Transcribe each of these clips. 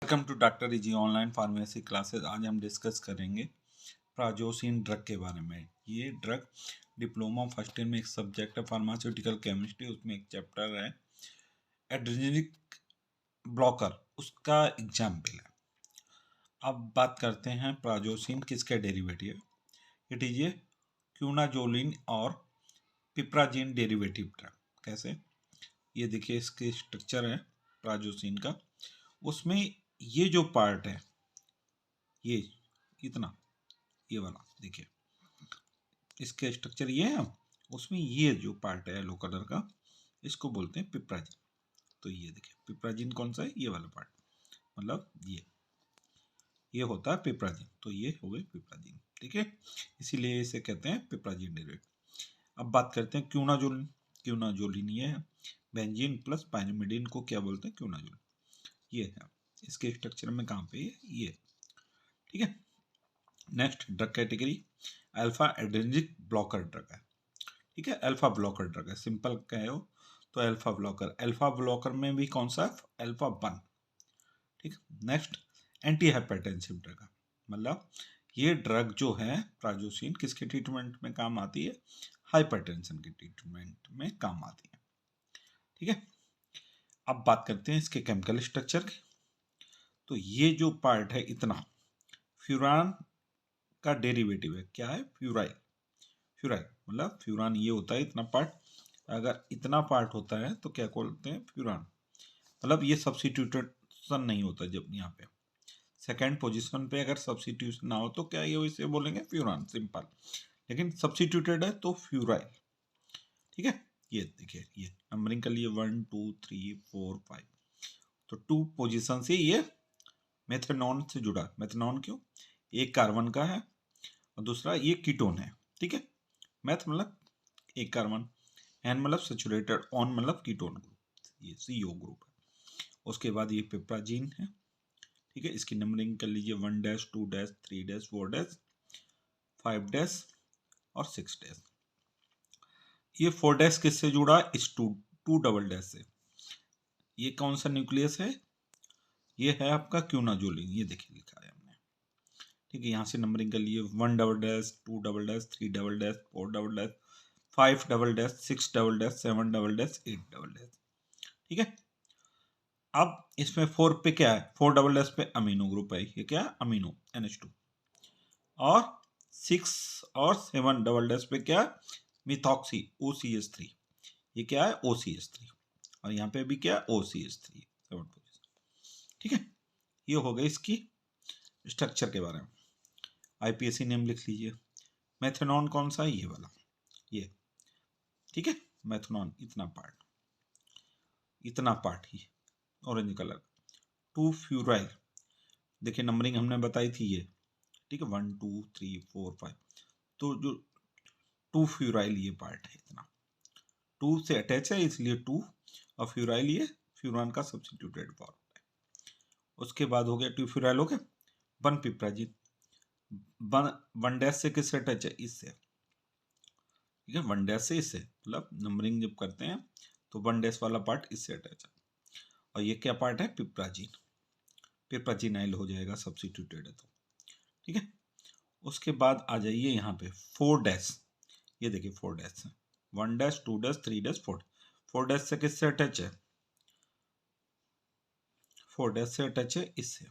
Welcome to Doctor Easy online pharmacy classes. आज हम discuss करेंगे प्राजोसिन ड्रग के बारे में। ये ड्रग डिप्लोमा फर्स्ट ईयर में एक सब्जेक्ट है फार्मास्यूटिकल केमिस्ट्री, उसमें एक चैप्टर है एड्रेनर्जिक ब्लॉकर, उसका एग्जाम्पल है। अब बात करते हैं प्राजोसिन किसके डेरिवेटिव है। इट इज ए क्यूनाजोलिन और पिप्राजिन डेरिवेटिव ड्रग। कैसे, ये देखिए इसके स्ट्रक्चर है प्राजोसिन का। उसमें ये जो पार्ट है, ये इतना, ये वाला देखिए इसके स्ट्रक्चर ये है। उसमें ये जो पार्ट है येलो कलर का, इसको बोलते हैं पिप्राजिन। तो ये देखिए पिप्राजिन कौन सा है, ये वाला पार्ट, मतलब ये होता है पिप्राजिन। तो ये हो गए पिप्राजिन, ठीक है, इसीलिए इसे कहते हैं पिप्राजिन डेरिवेटिव। अब बात करते हैं क्यूनाजोलिन। क्यूनाजोलिन ये है, बेंजीन प्लस पाइरिमिडिन को क्या बोलते हैं, क्यूनाजोलिन। ये है इसके स्ट्रक्चर में, कहाँ पे ये, ठीक है। Next drug category alpha adrenergic blocker drug है, ठीक है। अल्फा ब्लॉकर ड्रग है, सिंपल कहे हो तो अल्फा ब्लॉकर। अल्फा ब्लॉकर में भी कौन सा है, अल्फा 1, ठीक। नेक्स्ट एंटी हाइपरटेंसिव ड्रग है, मतलब ये ड्रग जो है प्राजोसिन किसके ट्रीटमेंट में काम आती है, हाइपरटेंशन के ट्रीटमेंट में काम आती है, ठीक है। अब बात करते हैं इसके केमिकल स्ट्रक्चर की। तो ये जो पार्ट है इतना, फ्यूरान का डेरिवेटिव है, क्या है, फ्यूराइल। फ्यूराइल मतलब फ्यूरान ये होता है इतना पार्ट। अगर इतना पार्ट होता है तो क्या बोलते हैं, फ्यूरान। मतलब ये सब्स्टिट्यूशन नहीं होता। जब यहाँ पे सेकंड पोजीशन पे अगर सब्स्टिट्यूशन ना हो तो क्या ये इसे बोलेंगे फ्यूरान, सिंपल। लेकिन सब्स्टिट्यूटेड है तो फ्यूराइल, ठीक है। ये देखिए ये नंबरिंग कर लिए 1 2 3 4 5। तो 2 पोजीशन से ये मेथनॉन से जुड़ा। मेथनॉन क्यों, एक कार्बन का है और दूसरा ये कीटोन है, ठीक है। मैथ मतलब एक कार्बन, एन मतलब सैचुरेटेड, ऑन मतलब कीटोन ग्रुप, ये CO ग्रुप है। उसके बाद ये पिप्राजीन है, ठीक है। इसकी नंबरिंग कर लीजिए 1 dash 2 dash 3 dash 4 dash 5 dash और 6 डैश। ये 4 डैश किससे जुड़ा, इस 2 डबल डैश से। ये कौन सा न्यूक्लियस है, ये है आपका क्यूनाजोलिन, ये देखिए लिखा है हमने, ठीक है। यहाँ से नंबरिंग कर लिए 1 double dash 2 double dash 3 double dash 4 double dash 5 double dash 6 double dash 7 double dash 8 double dash, ठीक है। अब इसमें 4 पे क्या है, 4 डबल डैश पे अमीनो ग्रुप है, ये क्या है, अमीनो NH2। और 6 और 7 डबल डैश पे क्या है, मिथॉक्सी OCH3, ये क्या है, OCH3। और यहाँ पे भी क्या है, OCH3, 7 पोजीशन, ठीक है। ये हो गई इसकी स्ट्रक्चर के बारे में। IPSC नेम लिख लीजिए। मेथनॉन कौन सा है, ये वाला, ये, ठीक है। मेथनॉन इतना पार्ट ही ऑरेंज कलर। 2 फ्यूराइल, देखिए नंबरिंग हमने बताई थी ये, ठीक है, 1 2 3 4 5। तो जो 2 फ्यूराइल ये पार्ट है इतना, 2 से अटैच है इसलिए 2, और फ्यूराइल ये फ्यूरान का सब्स्टिट्यूटेड फॉर्म है। उसके बाद हो गया 2 फ्यूराइल, हो गया 1 पिप्राजिन। 1 डैश से किससे अटैच है, इससे, ठीक है। 1 डैश से इससे, मतलब नंबरिंग जब करते हैं तो 1 डैश वाला पार्ट इससे अटैच है। और ये क्या पार्ट है, पिप्राजिन। पिप्राजिनाइल हो जाएगा, सब्स्टिट्यूटेड है तो, ठीक है। उसके बाद आ जाइए यहाँ पे 4 डैश, ये देखिए 4 डैश है, 1 डैश 2 डैश 3 डैश 4। 4 डैश से किससे अटैच है, 4 डैश से अटैच है इससे,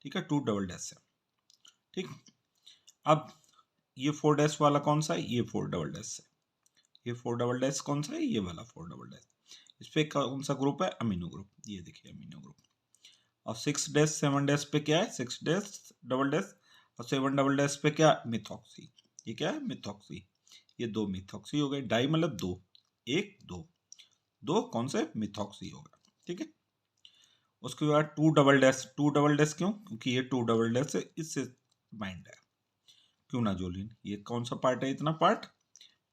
ठीक है, 2 डबल डैश से, ठीक। अब ये 4 डैश वाला कौन सा है, ये 4 डबल डैश से। ये 4 डबल डैश कौन सा है, ये वाला 4 डबल डैश। इस पे कौन सा ग्रुप है, अमीनो ग्रुप, ये देखिए अमीनो ग्रुप। और 6 डैश 7 डैश पे क्या है, 6 डैश डबल डैश, और 7 डबल डैश पे क्या, मिथॉक्सी। ये क्या है, मिथॉक्सी। ये 2 मिथॉक्सी हो गए, डाई मतलब 2, 1 2, 2 कौन से, मिथॉक्सी हो गया, ठीक है। उसके बाद 2 डबल डैश, 2 डबल डैश क्यों, क्योंकि ये 2 डबल डैश से इससे बाइंड है, क्यूनाजोलिन। ये कौन सा पार्ट है, इतना पार्ट,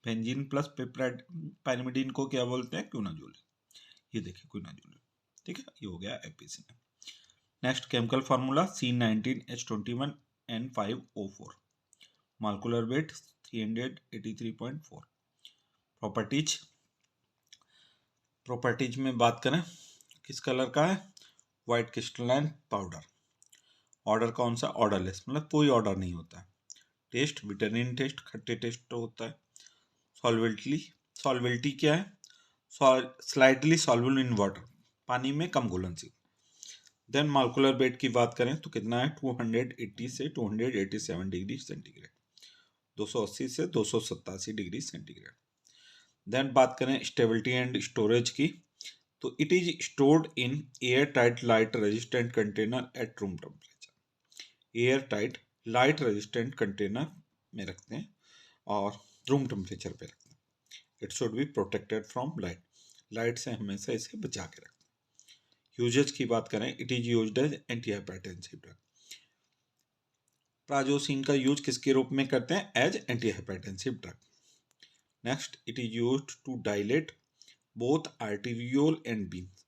बेंजीन प्लस पाइरिमिडिन को क्या बोलते हैं, क्यूनाजोलिन। ये देखिए क्यूनाजोलिन, ठीक है। ये हो गया APC. Next chemical formula C19H21N5O4, molecular weight 383.4। Properties में बात करें, किस कलर का है, वाइट क्रिस्टलाइन पाउडर। ऑर्डर कौन सा? ऑर्डरलेस, मतलब कोई ऑर्डर नहीं होता है। टेस्ट विटामिन टेस्ट, खट्टे टेस्ट तो होता है। सॉल्वेबिलिटी, सॉल्वेबिलिटी क्या है? स्लाइटली सॉल्युबल इन वाटर, पानी में कम घुलनशील। देन मॉलिक्यूलर वेट की बात करें तो कितना है? 280 से 287 डिग्री सेंटीग्रेड, 280 से 287 डिग्री सेंटीग्रेड। देन बात करें स्टेबिलिटी एंड स्टोरेज की, तो it is stored in air tight light resistant container at room temperature. Air tight light resistant container में रखते हैं और रूम टेम्परेचर पे रखते हैं। It should be protected from light, light से हमेशा इसे बचा के रखते हैं। यूजेज की बात करें, it is used as anti hypertensive drug. Prazosin का यूज किसके रूप में करते हैं? As anti hypertensive drug. Next, it is used to dilate both arteriole and veins.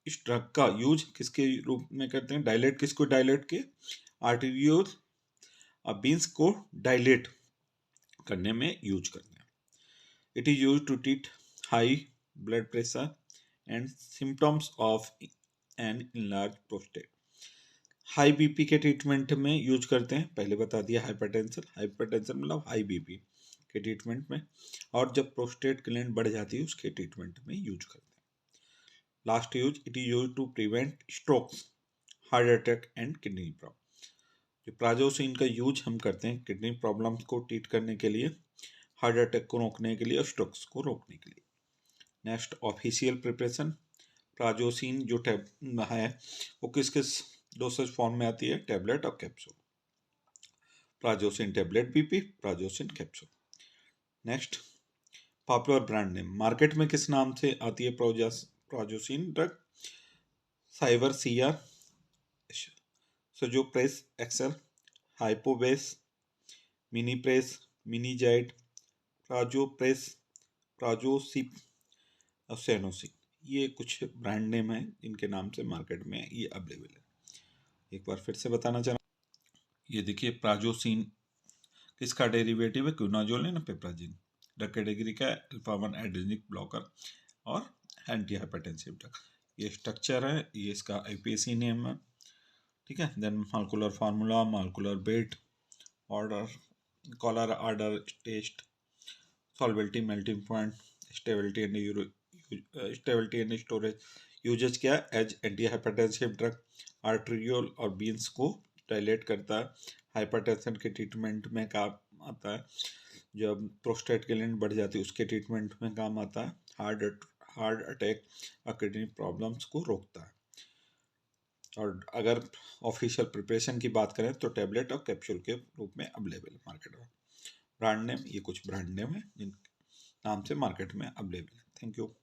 इस ड्रग का यूज किसके रूप में करते हैं? डायलेट, किसको डायलेट के? आर्टेरियोल और बीन्स को डायलेट करने में यूज करते हैं। It is use to treat high blood pressure and symptoms of an enlarge prostate. High BP के ट्रीटमेंट में यूज करते हैं, पहले बता दिया। हाइपरटेंशन, हाइपरटेंशन मतलब हाई बीपी के ट्रीटमेंट में, और जब प्रोस्टेट ग्लैंड बढ़ जाती है उसके ट्रीटमेंट में यूज करते हैं। Last use, it is use to prevent strokes, heart attack and kidney problem. जो प्राजोसिन का यूज हम करते हैं किडनी प्रॉब्लम्स को ट्रीट करने के लिए, हार्ट अटैक को रोकने के लिए और स्ट्रोक्स को रोकने के लिए। Next, official preparation. प्राजोसिन जो है वो किस किस डोसेज फॉर्म में आती है? टैबलेट और capsule. Prazosin tablet BP, prazosin capsule. Next, popular brand name, market में किस नाम से आती है prazosin drug? Cyvar CR, Sazopress XL, Hypovase, Minipress, Minizide, Prazopress, Prazosip और सेनोसिन। ये कुछ ब्रांड नेम हैं इनके नाम से मार्केट में ये अवेलेबल है। एक बार फिर से बताना चाह रहा हूँ, ये देखिए प्राजोसिन किसका डेरिवेटिव है? क्विनाजोल है ना, पेप्राजिन। ड्रग कैटेगरी का अल्फा 1 एड्रेनर्जिक ब्लॉकर और एंटी हाइपरटेंसिव ड्रग। ये स्ट्रक्चर है, ये इसका आईपीएसी नेम है, ठीक है। Then molecular formula, molecular weight, odour, colour odour, taste, solubility, melting point, stability and storage. Usage क्या है? As anti hypertensive drug, arteriole और बीन्स को डायलेट करता है, हाइपरटेंशन के ट्रीटमेंट में काम आता है, जब प्रोस्टेट ग्लैंड बढ़ जाती है उसके ट्रीटमेंट में काम आता है, हार्ट अटैक और किडनी प्रॉब्लम्स को रोकता है। और अगर ऑफिशियल प्रिपरेशन की बात करें तो टैबलेट और कैप्सूल के रूप में अवेलेबल है मार्केट में। ब्रांड नेम, ये कुछ ब्रांड नेम है जिन नाम से मार्केट में अवेलेबल है। Thank you.